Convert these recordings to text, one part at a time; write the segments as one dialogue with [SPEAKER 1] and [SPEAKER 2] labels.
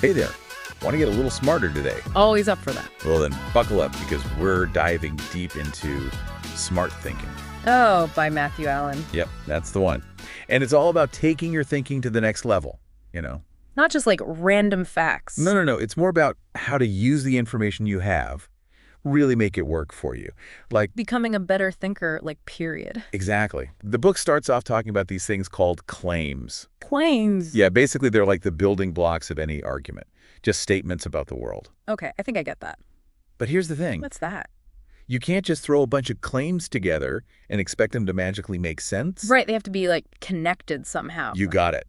[SPEAKER 1] Hey there. Want to get a little smarter today?
[SPEAKER 2] Always up for that.
[SPEAKER 1] Well, then buckle up because we're diving deep into smart thinking.
[SPEAKER 2] Oh, by Matthew Allen.
[SPEAKER 1] Yep, that's the one. And it's all about taking your thinking to the next level,
[SPEAKER 2] Not just like random facts.
[SPEAKER 1] No. It's more about how to use the information you have, really make it work for you. Like,
[SPEAKER 2] Becoming a better thinker, period.
[SPEAKER 1] exactly. The book starts off talking about these things called claims.
[SPEAKER 2] Claims.
[SPEAKER 1] Yeah, basically they're like the building blocks of any argument, just statements about the world.
[SPEAKER 2] Okay, I think I get that.
[SPEAKER 1] But here's the thing.
[SPEAKER 2] What's that?
[SPEAKER 1] You can't just throw a bunch of claims together and expect them to magically make sense.
[SPEAKER 2] Right, they have to be connected somehow.
[SPEAKER 1] You got it.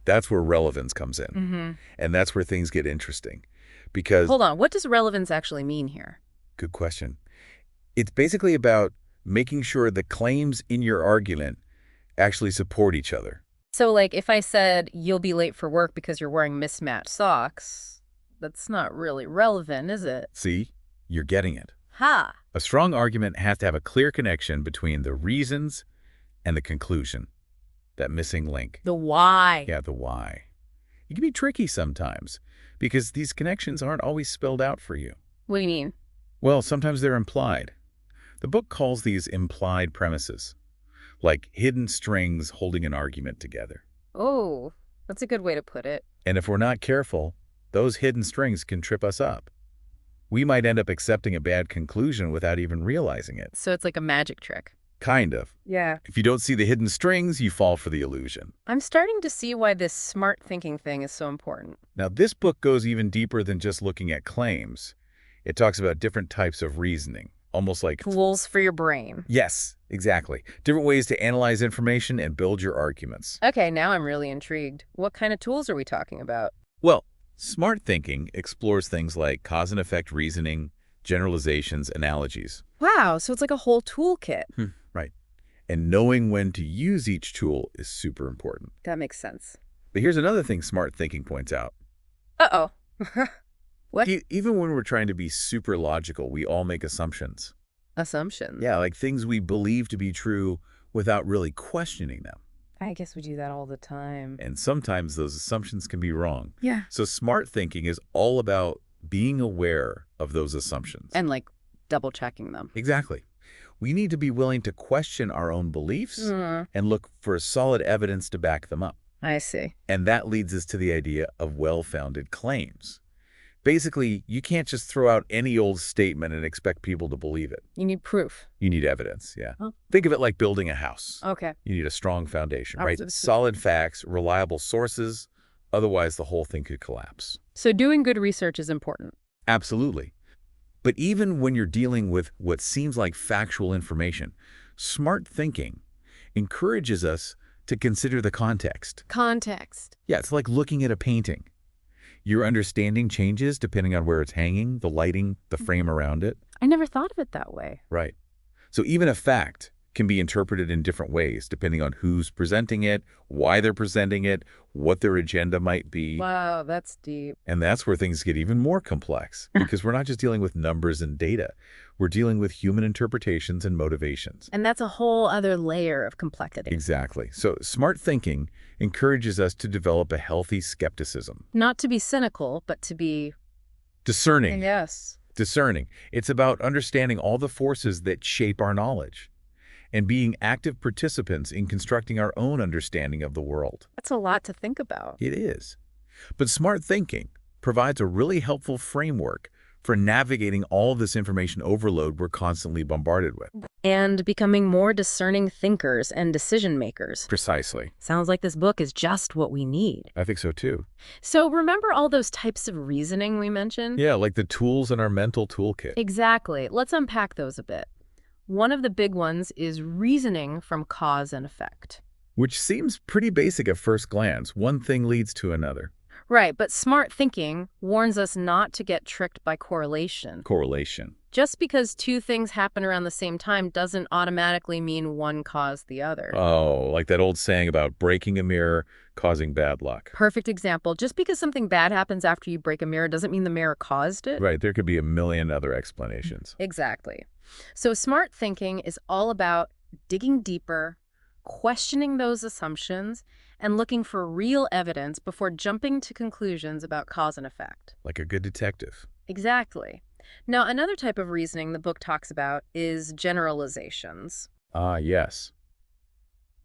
[SPEAKER 1] That's where relevance comes in.
[SPEAKER 2] Mm-hmm.
[SPEAKER 1] And that's where things get interesting. Because...
[SPEAKER 2] Hold on, what does relevance actually mean here?
[SPEAKER 1] Good question. It's basically about making sure the claims in your argument actually support each other.
[SPEAKER 2] So if I said you'll be late for work because you're wearing mismatched socks, that's not really relevant, is it?
[SPEAKER 1] See? You're getting it.
[SPEAKER 2] Ha!
[SPEAKER 1] A strong argument has to have a clear connection between the reasons and the conclusion. That missing link.
[SPEAKER 2] The why.
[SPEAKER 1] Yeah, the why. It can be tricky sometimes because these connections aren't always spelled out for you.
[SPEAKER 2] What do you mean?
[SPEAKER 1] Well, sometimes they're implied. The book calls these implied premises, like hidden strings holding an argument together.
[SPEAKER 2] Oh, that's a good way to put it.
[SPEAKER 1] And if we're not careful, those hidden strings can trip us up. We might end up accepting a bad conclusion without even realizing it.
[SPEAKER 2] So it's like a magic trick.
[SPEAKER 1] Kind of.
[SPEAKER 2] Yeah.
[SPEAKER 1] If you don't see the hidden strings, you fall for the illusion.
[SPEAKER 2] I'm starting to see why this smart thinking thing is so important.
[SPEAKER 1] Now, this book goes even deeper than just looking at claims. It talks about different types of reasoning, almost like...
[SPEAKER 2] Tools for your brain.
[SPEAKER 1] Yes, exactly. Different ways to analyze information and build your arguments.
[SPEAKER 2] Okay, now I'm really intrigued. What kind of tools are we talking about?
[SPEAKER 1] Well, smart thinking explores things like cause and effect reasoning, generalizations, analogies.
[SPEAKER 2] Wow, so it's like a whole toolkit.
[SPEAKER 1] Right. And knowing when to use each tool is super important.
[SPEAKER 2] That makes sense.
[SPEAKER 1] But here's another thing smart thinking points out.
[SPEAKER 2] Uh-oh. What?
[SPEAKER 1] Even when we're trying to be super logical, we all make assumptions.
[SPEAKER 2] Assumptions?
[SPEAKER 1] Yeah, like things we believe to be true without really questioning them.
[SPEAKER 2] I guess we do that all the time.
[SPEAKER 1] And sometimes those assumptions can be wrong.
[SPEAKER 2] Yeah.
[SPEAKER 1] So smart thinking is all about being aware of those assumptions.
[SPEAKER 2] And double checking them.
[SPEAKER 1] Exactly. We need to be willing to question our own beliefs and look for solid evidence to back them up.
[SPEAKER 2] I see.
[SPEAKER 1] And that leads us to the idea of well-founded claims. Basically, you can't just throw out any old statement and expect people to believe it.
[SPEAKER 2] You need proof.
[SPEAKER 1] You need evidence, yeah.
[SPEAKER 2] Huh?
[SPEAKER 1] Think of it like building a house.
[SPEAKER 2] Okay.
[SPEAKER 1] You need a strong foundation, right?
[SPEAKER 2] Absolutely.
[SPEAKER 1] Solid facts, reliable sources. Otherwise, the whole thing could collapse.
[SPEAKER 2] So doing good research is important.
[SPEAKER 1] Absolutely. But even when you're dealing with what seems like factual information, smart thinking encourages us to consider the context.
[SPEAKER 2] Context.
[SPEAKER 1] Yeah, it's like looking at a painting. Your understanding changes depending on where it's hanging, the lighting, the frame around it.
[SPEAKER 2] I never thought of it that way.
[SPEAKER 1] Right. So even a fact can be interpreted in different ways depending on who's presenting it, why they're presenting it, what their agenda might be.
[SPEAKER 2] Wow, that's deep.
[SPEAKER 1] And that's where things get even more complex because we're not just dealing with numbers and data. We're dealing with human interpretations and motivations.
[SPEAKER 2] And that's a whole other layer of complexity.
[SPEAKER 1] Exactly. So smart thinking encourages us to develop a healthy skepticism.
[SPEAKER 2] Not to be cynical, but to be...
[SPEAKER 1] Discerning.
[SPEAKER 2] Yes.
[SPEAKER 1] Discerning. It's about understanding all the forces that shape our knowledge and being active participants in constructing our own understanding of the world.
[SPEAKER 2] That's a lot to think about.
[SPEAKER 1] It is. But smart thinking provides a really helpful framework for navigating all this information overload we're constantly bombarded with.
[SPEAKER 2] And becoming more discerning thinkers and decision makers.
[SPEAKER 1] Precisely.
[SPEAKER 2] Sounds like this book is just what we need.
[SPEAKER 1] I think so too.
[SPEAKER 2] So remember all those types of reasoning we mentioned?
[SPEAKER 1] Yeah, like the tools in our mental toolkit.
[SPEAKER 2] Exactly. Let's unpack those a bit. One of the big ones is reasoning from cause and effect.
[SPEAKER 1] Which seems pretty basic at first glance. One thing leads to another.
[SPEAKER 2] Right, but smart thinking warns us not to get tricked by correlation.
[SPEAKER 1] Correlation.
[SPEAKER 2] Just because two things happen around the same time doesn't automatically mean one caused the other.
[SPEAKER 1] Oh, like that old saying about breaking a mirror causing bad luck.
[SPEAKER 2] Perfect example. Just because something bad happens after you break a mirror doesn't mean the mirror caused it.
[SPEAKER 1] Right, there could be a million other explanations.
[SPEAKER 2] Exactly. So smart thinking is all about digging deeper, questioning those assumptions and looking for real evidence before jumping to conclusions about cause and effect.
[SPEAKER 1] Like a good detective.
[SPEAKER 2] Exactly. Now, another type of reasoning the book talks about is generalizations.
[SPEAKER 1] Ah, yes.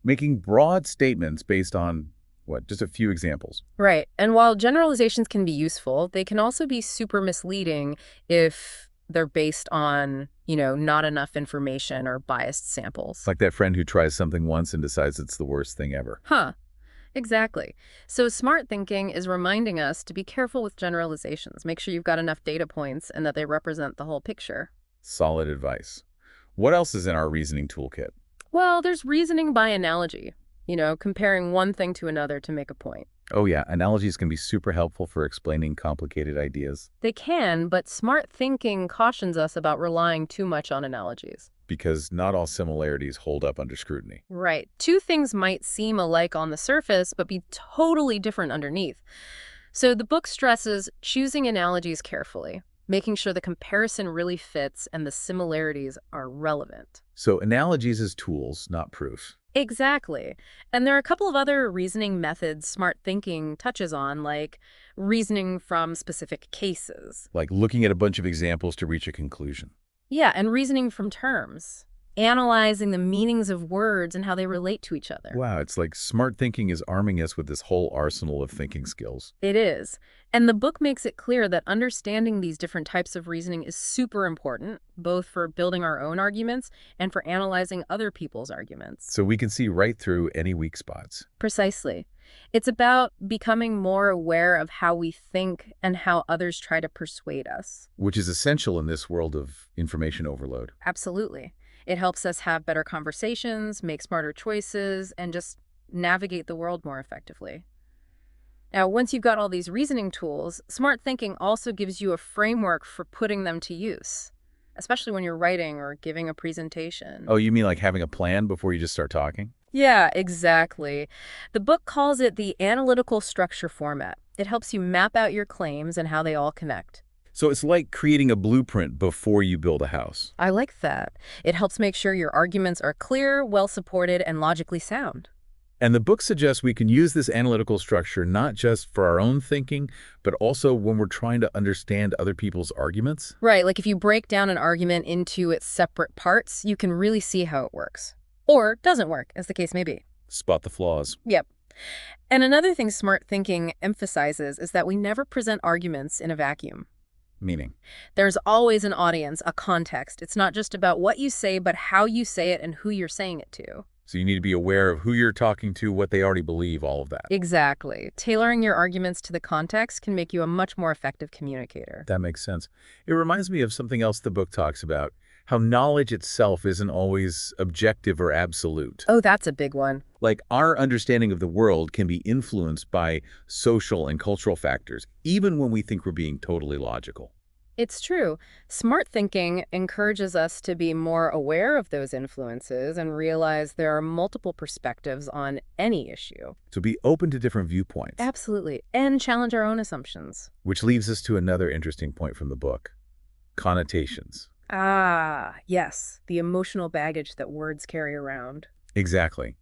[SPEAKER 1] Making broad statements based on, what, just a few examples.
[SPEAKER 2] Right. And while generalizations can be useful, they can also be super misleading if they're based on, not enough information or biased samples.
[SPEAKER 1] Like that friend who tries something once and decides it's the worst thing ever.
[SPEAKER 2] Huh. Exactly. So smart thinking is reminding us to be careful with generalizations. Make sure you've got enough data points and that they represent the whole picture.
[SPEAKER 1] Solid advice. What else is in our reasoning toolkit?
[SPEAKER 2] Well, there's reasoning by analogy, comparing one thing to another to make a point.
[SPEAKER 1] Oh yeah, analogies can be super helpful for explaining complicated ideas.
[SPEAKER 2] They can, but smart thinking cautions us about relying too much on analogies.
[SPEAKER 1] Because not all similarities hold up under scrutiny.
[SPEAKER 2] Right. Two things might seem alike on the surface, but be totally different underneath. So the book stresses choosing analogies carefully, making sure the comparison really fits and the similarities are relevant.
[SPEAKER 1] So analogies as tools, not proof.
[SPEAKER 2] Exactly. And there are a couple of other reasoning methods smart thinking touches on, like reasoning from specific cases.
[SPEAKER 1] Like looking at a bunch of examples to reach a conclusion.
[SPEAKER 2] Yeah, and reasoning from terms, analyzing the meanings of words and how they relate to each other.
[SPEAKER 1] Wow, it's like smart thinking is arming us with this whole arsenal of thinking skills.
[SPEAKER 2] It is. And the book makes it clear that understanding these different types of reasoning is super important, both for building our own arguments and for analyzing other people's arguments.
[SPEAKER 1] So we can see right through any weak spots.
[SPEAKER 2] Precisely. It's about becoming more aware of how we think and how others try to persuade us.
[SPEAKER 1] Which is essential in this world of information overload.
[SPEAKER 2] Absolutely. It helps us have better conversations, make smarter choices, and just navigate the world more effectively. Now, once you've got all these reasoning tools, smart thinking also gives you a framework for putting them to use, especially when you're writing or giving a presentation.
[SPEAKER 1] Oh, you mean like having a plan before you just start talking?
[SPEAKER 2] Yeah, exactly. The book calls it the analytical structure format. It helps you map out your claims and how they all connect.
[SPEAKER 1] So it's like creating a blueprint before you build a house.
[SPEAKER 2] I like that. It helps make sure your arguments are clear, well-supported, and logically sound.
[SPEAKER 1] And the book suggests we can use this analytical structure not just for our own thinking, but also when we're trying to understand other people's arguments.
[SPEAKER 2] Right, like if you break down an argument into its separate parts, you can really see how it works. Or doesn't work, as the case may be.
[SPEAKER 1] Spot the flaws.
[SPEAKER 2] Yep. And another thing smart thinking emphasizes is that we never present arguments in a vacuum.
[SPEAKER 1] Meaning?
[SPEAKER 2] There's always an audience, a context. It's not just about what you say, but how you say it and who you're saying it to.
[SPEAKER 1] So you need to be aware of who you're talking to, what they already believe, all of that.
[SPEAKER 2] Exactly. Tailoring your arguments to the context can make you a much more effective communicator.
[SPEAKER 1] That makes sense. It reminds me of something else the book talks about, how knowledge itself isn't always objective or absolute.
[SPEAKER 2] Oh, that's a big one.
[SPEAKER 1] Like our understanding of the world can be influenced by social and cultural factors, even when we think we're being totally logical.
[SPEAKER 2] It's true. Smart thinking encourages us to be more aware of those influences and realize there are multiple perspectives on any issue.
[SPEAKER 1] So be open to different viewpoints.
[SPEAKER 2] Absolutely. And challenge our own assumptions.
[SPEAKER 1] Which leads us to another interesting point from the book. Connotations.
[SPEAKER 2] Ah, yes. The emotional baggage that words carry around.
[SPEAKER 1] Exactly.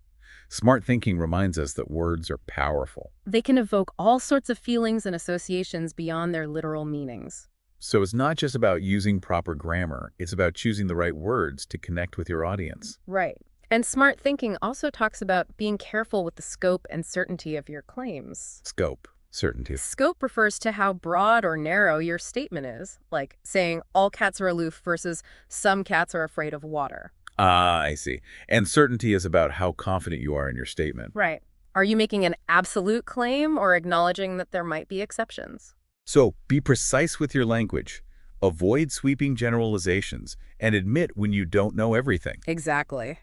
[SPEAKER 1] Smart thinking reminds us that words are powerful.
[SPEAKER 2] They can evoke all sorts of feelings and associations beyond their literal meanings.
[SPEAKER 1] So it's not just about using proper grammar, it's about choosing the right words to connect with your audience.
[SPEAKER 2] Right. And smart thinking also talks about being careful with the scope and certainty of your claims.
[SPEAKER 1] Scope, certainty.
[SPEAKER 2] Scope refers to how broad or narrow your statement is, like saying all cats are aloof versus some cats are afraid of water.
[SPEAKER 1] Ah, I see. And certainty is about how confident you are in your statement.
[SPEAKER 2] Right. Are you making an absolute claim or acknowledging that there might be exceptions?
[SPEAKER 1] So be precise with your language. Avoid sweeping generalizations and admit when you don't know everything.
[SPEAKER 2] Exactly.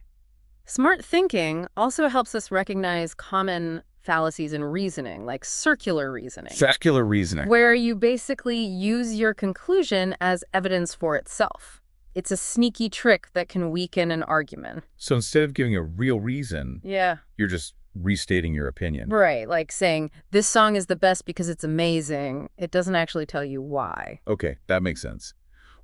[SPEAKER 2] Smart thinking also helps us recognize common fallacies in reasoning, like circular reasoning.
[SPEAKER 1] Circular reasoning.
[SPEAKER 2] Where you basically use your conclusion as evidence for itself. It's a sneaky trick that can weaken an argument.
[SPEAKER 1] So instead of giving a real reason,
[SPEAKER 2] Yeah.
[SPEAKER 1] you're just restating your opinion.
[SPEAKER 2] Right, like saying, this song is the best because it's amazing. It doesn't actually tell you why.
[SPEAKER 1] Okay, that makes sense.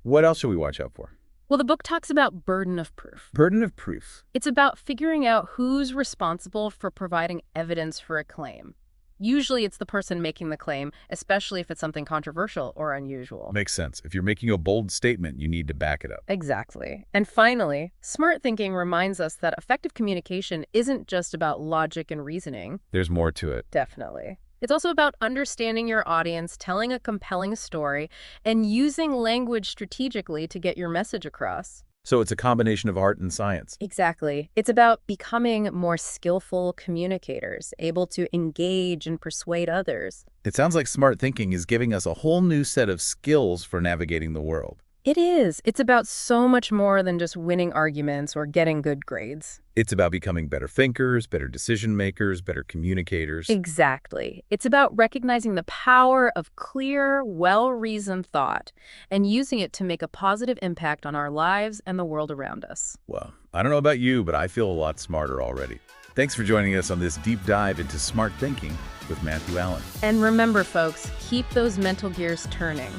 [SPEAKER 1] What else should we watch out for?
[SPEAKER 2] Well, the book talks about burden of proof.
[SPEAKER 1] Burden of proof.
[SPEAKER 2] It's about figuring out who's responsible for providing evidence for a claim. Usually it's the person making the claim, especially if it's something controversial or unusual.
[SPEAKER 1] Makes sense. If you're making a bold statement, you need to back it up.
[SPEAKER 2] Exactly. And finally, smart thinking reminds us that effective communication isn't just about logic and reasoning.
[SPEAKER 1] There's more to it.
[SPEAKER 2] Definitely. It's also about understanding your audience, telling a compelling story, and using language strategically to get your message across.
[SPEAKER 1] So it's a combination of art and science.
[SPEAKER 2] Exactly. It's about becoming more skillful communicators, able to engage and persuade others.
[SPEAKER 1] It sounds like smart thinking is giving us a whole new set of skills for navigating the world.
[SPEAKER 2] It is. It's about so much more than just winning arguments or getting good grades.
[SPEAKER 1] It's about becoming better thinkers, better decision makers, better communicators.
[SPEAKER 2] Exactly. It's about recognizing the power of clear, well-reasoned thought and using it to make a positive impact on our lives and the world around us.
[SPEAKER 1] Well, I don't know about you, but I feel a lot smarter already. Thanks for joining us on this deep dive into smart thinking with Matthew Allen.
[SPEAKER 2] And remember, folks, keep those mental gears turning.